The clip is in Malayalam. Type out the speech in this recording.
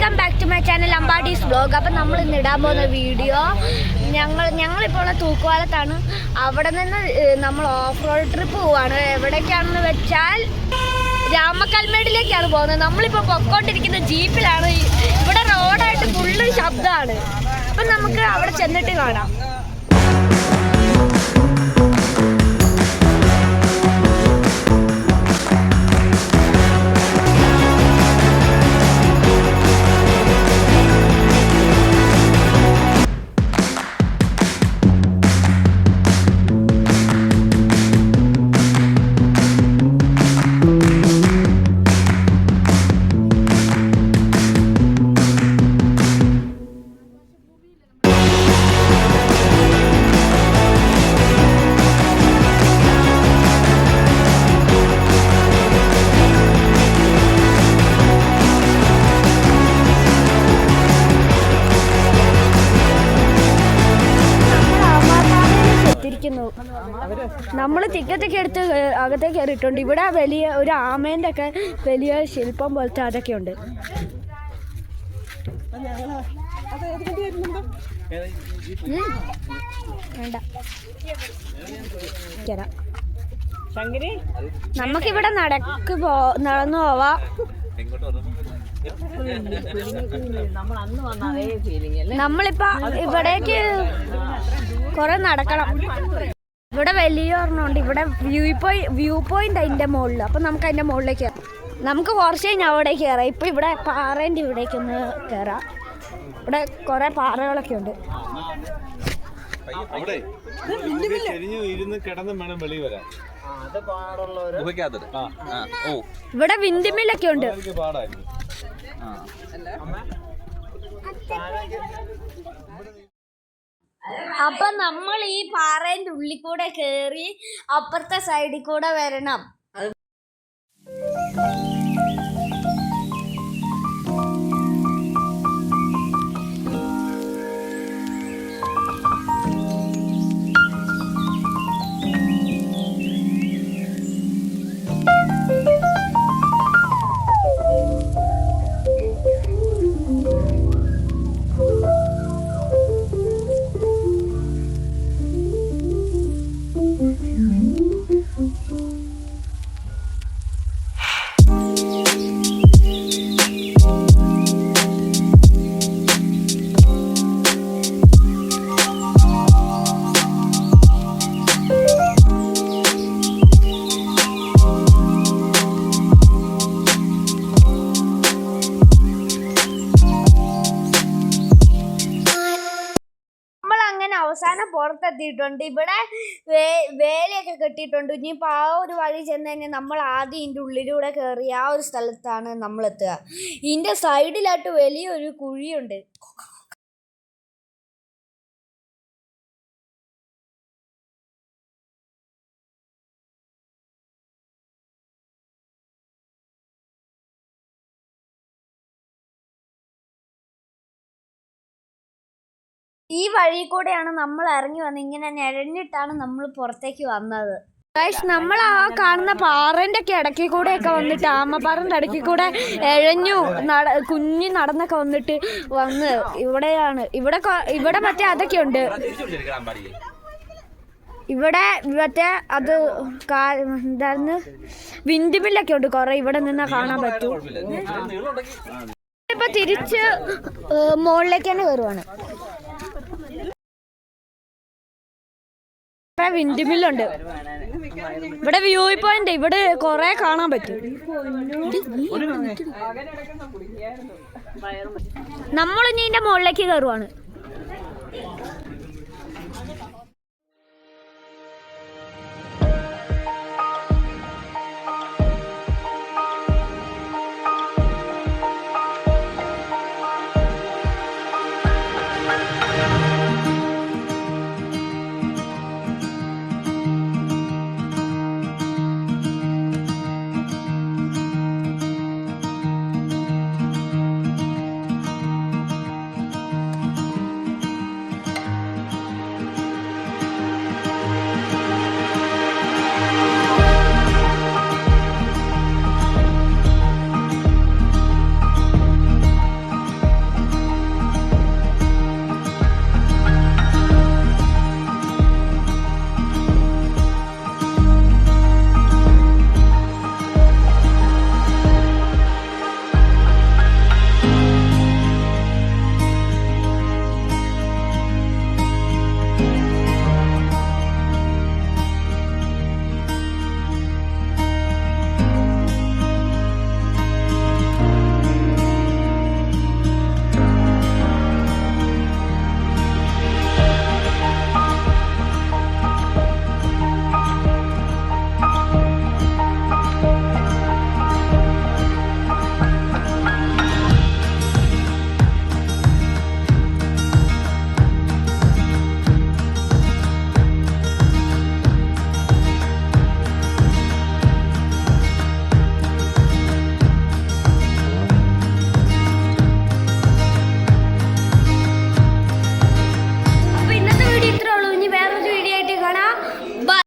Welcome back to my channel Ambadi's vlog. അപ്പം നമ്മൾ ഇന്ന് ഇടാൻ പോകുന്ന വീഡിയോ ഞങ്ങളിപ്പോൾ ഉള്ള തൂക്കുപാലത്താണ്. അവിടെ നിന്ന് നമ്മൾ ഓഫ് റോഡ് ട്രിപ്പ് പോവാണ്. എവിടേക്കാണെന്ന് വെച്ചാൽ രാമക്കൽമേടിലേക്കാണ് പോകുന്നത്. നമ്മളിപ്പോൾ പൊക്കോണ്ടിരിക്കുന്ന ജീപ്പിലാണ്. ഇവിടെ റോഡായിട്ട് ഫുള്ള് ശബ്ദമാണ്. അപ്പം നമുക്ക് അവിടെ ചെന്നിട്ട് കാണാം. നമ്മൾ ടിക്കറ്റൊക്കെ എടുത്ത് അകത്തേക്ക് കയറിയിട്ടുണ്ട്. ഇവിടെ വലിയ ഒരു ആമേൻ്റെ ഒക്കെ വലിയ ശില്പം പോലത്തെ അതൊക്കെ ഉണ്ട്. വേണ്ട, നമുക്കിവിടെ നടന്നു പോവാം. നമ്മളിപ്പോ ഇവിടേക്ക് കൊറേ നടക്കണം. ഇവിടെ വലിയ ഒരെണ്ണമുണ്ട്. ഇവിടെ വ്യൂ പോയിന്റ് അതിന്റെ മുകളിൽ. അപ്പൊ നമുക്ക് അതിന്റെ മുകളിലേക്ക് നമുക്ക് കുറച്ച് കഴിഞ്ഞാൽ അവിടേക്ക് കയറാം. ഇപ്പൊ ഇവിടെ പാറേന്റെ ഇവിടേക്ക് ഒന്ന് കയറാം. ഇവിടെ കുറെ പാറകളൊക്കെ ഉണ്ട്. ഇവിടെ വിൻഡിമില്ലൊക്കെ ഉണ്ട്. അപ്പൊ നമ്മൾ ഈ പാറേന്റെ ഉള്ളിൽ കൂടെ കേറി അപ്പുറത്തെ സൈഡിൽ കൂടെ വരണം. അവസാനം പുറത്തെത്തിയിട്ടുണ്ട്. ഇവിടെ വേലയൊക്കെ കെട്ടിയിട്ടുണ്ട്. ഇനിയിപ്പോൾ ആ ഒരു വഴി ചെന്ന് കഴിഞ്ഞാൽ നമ്മൾ ആദ്യം ഇതിൻ്റെ ഉള്ളിലൂടെ കയറി ആ ഒരു സ്ഥലത്താണ് നമ്മൾ എത്തുക. ഇതിൻ്റെ സൈഡിലായിട്ട് വലിയൊരു കുഴിയുണ്ട്. ഈ വഴി കൂടെയാണ് നമ്മൾ ഇറങ്ങി വന്നത്. ഇങ്ങനെ നിഴഞ്ഞിട്ടാണ് നമ്മൾ പുറത്തേക്ക് വന്നത്. നമ്മൾ ആ കാണുന്ന പാറന്റെ ഒക്കെ ഇടയ്ക്ക് കൂടെ ഒക്കെ വന്നിട്ട് ആമപ്പാറന്റെ ഇടയ്ക്ക് കൂടെ എഴഞ്ഞു കുഞ്ഞി നടന്നൊക്കെ വന്നിട്ട് വന്ന് ഇവിടെയാണ്. ഇവിടെ മറ്റേ അതൊക്കെ ഉണ്ട്. ഇവിടെ മറ്റേ അത് എന്തായിരുന്നു വിൻഡ്മില്ലൊക്കെ ഉണ്ട് കുറെ. ഇവിടെ നിന്നാ കാണാൻ പറ്റും. ഇപ്പൊ തിരിച്ച് മുകളിലേക്ക് തന്നെ കയറുവാണ്. വിൻഡ്മില്ലുണ്ട്. ഇവിടെ വ്യൂ പോയിന്റ്. ഇവിടെ കൊറേ കാണാൻ പറ്റും. നമ്മളിനി ഇതിന്റെ മുകളിലേക്ക് കയറുവാണ്.